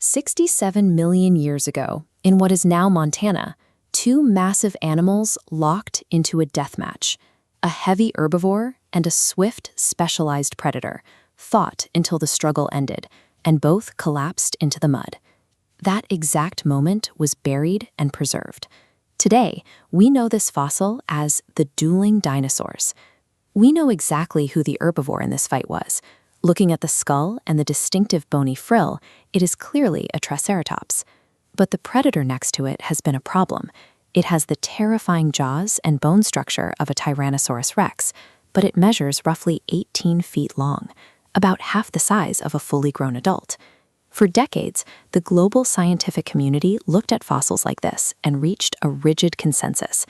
67 million years ago, in what is now Montana, two massive animals locked into a deathmatch. A heavy herbivore and a swift, specialized predator fought until the struggle ended, and both collapsed into the mud. That exact moment was buried and preserved. Today, we know this fossil as the Dueling Dinosaurs. We know exactly who the herbivore in this fight was. Looking at the skull and the distinctive bony frill, it is clearly a Triceratops. But the predator next to it has been a problem. It has the terrifying jaws and bone structure of a Tyrannosaurus rex, but it measures roughly 18 feet long, about half the size of a fully grown adult. For decades, the global scientific community looked at fossils like this and reached a rigid consensus.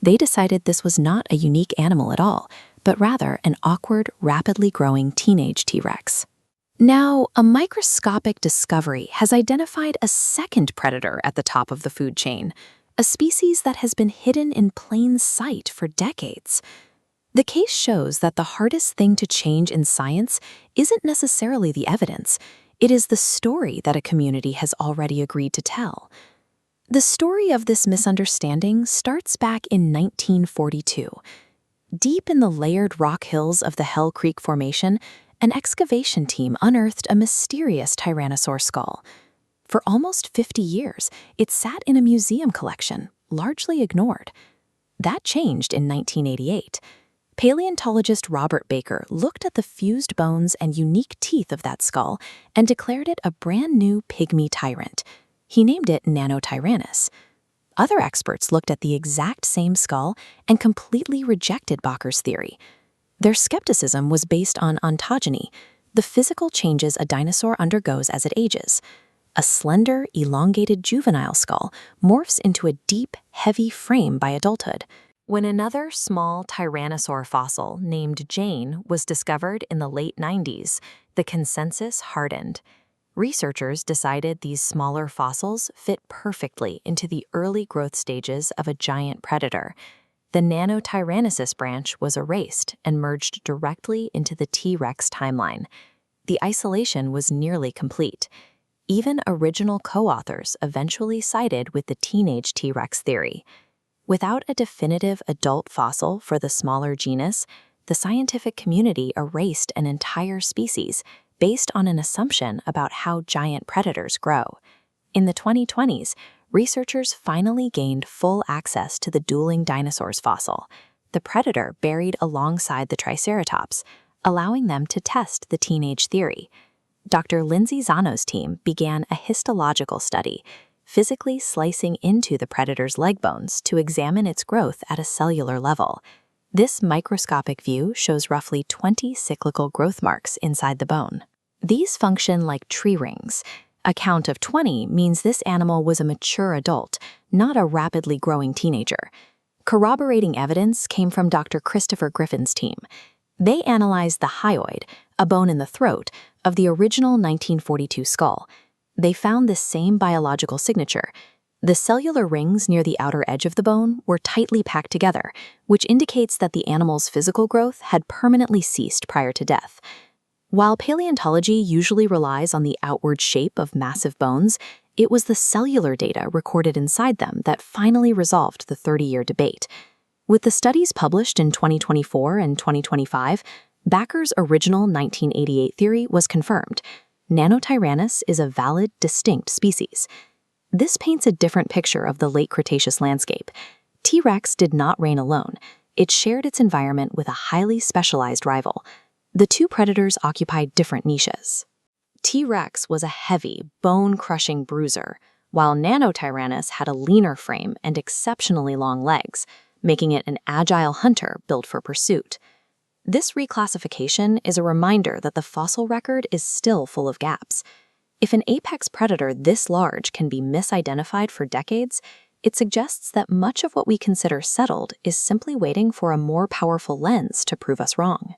They decided this was not a unique animal at all, but rather an awkward, rapidly growing teenage T-Rex. Now, a microscopic discovery has identified a second predator at the top of the food chain, a species that has been hidden in plain sight for decades. The case shows that the hardest thing to change in science isn't necessarily the evidence, it is the story that a community has already agreed to tell. The story of this misunderstanding starts back in 1942. Deep in the layered rock hills of the Hell Creek Formation, an excavation team unearthed a mysterious Tyrannosaur skull. For almost 50 years, it sat in a museum collection, largely ignored. That changed in 1988. Paleontologist Robert Baker looked at the fused bones and unique teeth of that skull and declared it a brand new pygmy tyrant. He named it Nanotyrannus. Other experts looked at the exact same skull and completely rejected Baker's theory. Their skepticism was based on ontogeny, the physical changes a dinosaur undergoes as it ages. A slender, elongated juvenile skull morphs into a deep, heavy frame by adulthood. When another small tyrannosaur fossil named Jane was discovered in the late 90s, the consensus hardened. Researchers decided these smaller fossils fit perfectly into the early growth stages of a giant predator. The Nanotyrannus branch was erased and merged directly into the T-Rex timeline. The isolation was nearly complete. Even original co-authors eventually sided with the teenage T-Rex theory. Without a definitive adult fossil for the smaller genus, the scientific community erased an entire species based on an assumption about how giant predators grow. In the 2020s, researchers finally gained full access to the Dueling Dinosaurs fossil, the predator buried alongside the Triceratops, allowing them to test the teenage theory. Dr. Lindsay Zanno's team began a histological study, physically slicing into the predator's leg bones to examine its growth at a cellular level. This microscopic view shows roughly 20 cyclical growth marks inside the bone. These function like tree rings. A count of 20 means this animal was a mature adult, not a rapidly growing teenager. Corroborating evidence came from Dr. Christopher Griffin's team. They analyzed the hyoid, a bone in the throat, of the original 1942 skull. They found the same biological signature. The cellular rings near the outer edge of the bone were tightly packed together, which indicates that the animal's physical growth had permanently ceased prior to death. While paleontology usually relies on the outward shape of massive bones, it was the cellular data recorded inside them that finally resolved the 30-year debate. With the studies published in 2024 and 2025, Baker's original 1988 theory was confirmed. Nanotyrannus is a valid, distinct species. This paints a different picture of the late Cretaceous landscape. T-Rex did not reign alone. It shared its environment with a highly specialized rival. The two predators occupied different niches. T-Rex was a heavy, bone-crushing bruiser, while Nanotyrannus had a leaner frame and exceptionally long legs, making it an agile hunter built for pursuit. This reclassification is a reminder that the fossil record is still full of gaps. If an apex predator this large can be misidentified for decades, it suggests that much of what we consider settled is simply waiting for a more powerful lens to prove us wrong.